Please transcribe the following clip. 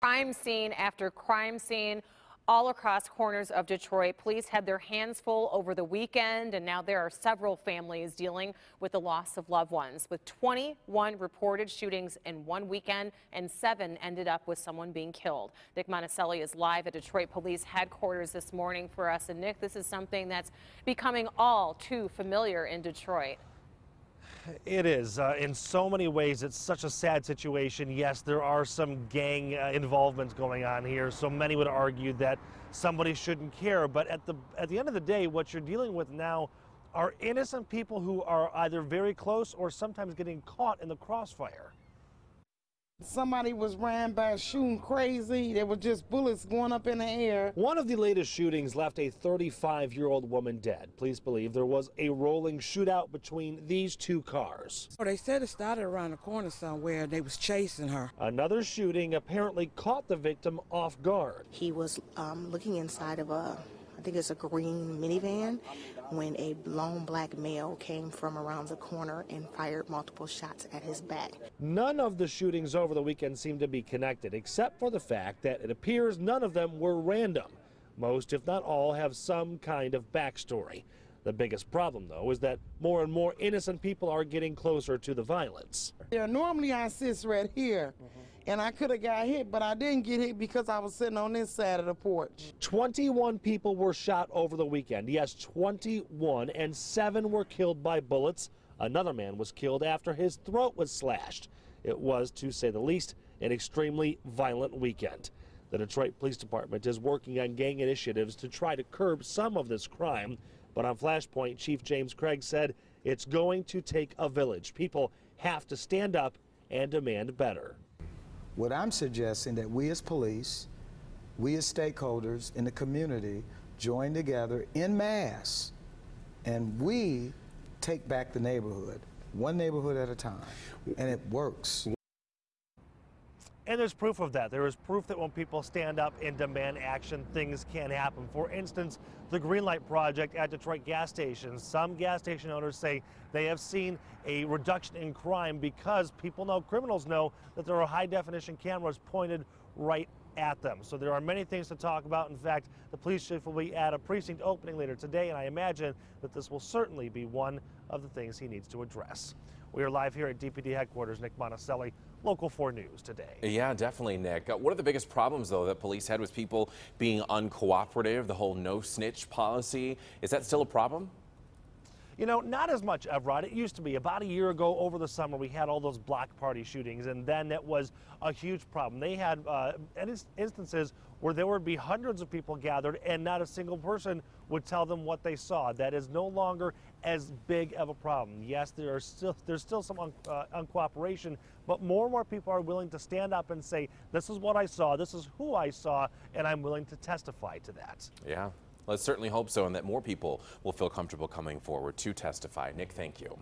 Crime scene after crime scene all across corners of Detroit. Police had their hands full over the weekend, and now there are several families dealing with the loss of loved ones, with 21 reported shootings in one weekend, and 7 ended up with someone being killed. Nick Monacelli is live at Detroit Police headquarters this morning for us. And Nick, this is something that's becoming all too familiar in Detroit. It is. In so many ways, it's such a sad situation. Yes, there are some gang involvements going on here. So many would argue that somebody shouldn't care. But at the end of the day, what you're dealing with now are innocent people who are either very close or sometimes getting caught in the crossfire. Somebody was ran by shooting crazy. There were just bullets going up in the air. One of the latest shootings left a 35-year-old woman dead. Police believe there was a rolling shootout between these two cars. They said it started around the corner somewhere. They was chasing her. Another shooting apparently caught the victim off guard. He was looking inside of I think it's a green minivan, when a lone black male came from around the corner and fired multiple shots at his back. None of the shootings over the weekend seem to be connected, except for the fact that it appears none of them were random. Most, if not all, have some kind of backstory. The biggest problem, though, is that more and more innocent people are getting closer to the violence. Yeah, normally I sit right here, and I could have got hit, but I didn't get hit because I was sitting on this side of the porch. 21 people were shot over the weekend. Yes, 21, and 7 were killed by bullets. Another man was killed after his throat was slashed. It was, to say the least, an extremely violent weekend. The Detroit Police Department is working on gang initiatives to try to curb some of this crime. But on Flashpoint, Chief James Craig said it's going to take a village. People have to stand up and demand better. What I'm suggesting that we as police, we as stakeholders in the community join together en masse, and we take back the neighborhood, one neighborhood at a time, and it works. And there's proof of that. There is proof that when people stand up and demand action, things can happen. For instance, the Green Light Project at Detroit gas stations. Some gas station owners say they have seen a reduction in crime because criminals know that there are high-definition cameras pointed right at them. So there are many things to talk about. In fact, the police chief will be at a precinct opening later today, and I imagine that this will certainly be one of the things he needs to address. We are live here at DPD headquarters. Nick Monacelli, Local 4 News today. Yeah, definitely, Nick. One of the biggest problems, though, that police had was people being uncooperative, the whole no-snitch policy. Is that still a problem? You know, not as much, Evrod. It used to be. About a year ago over the summer, we had all those block party shootings, and then it was a huge problem. They had instances where there would be hundreds of people gathered, and not a single person would tell them what they saw. That is no longer as big of a problem. Yes, there's still some uncooperation, but more and more people are willing to stand up and say, this is what I saw, this is who I saw, and I'm willing to testify to that. Yeah. Let's certainly hope so, and that more people will feel comfortable coming forward to testify. Nick, thank you.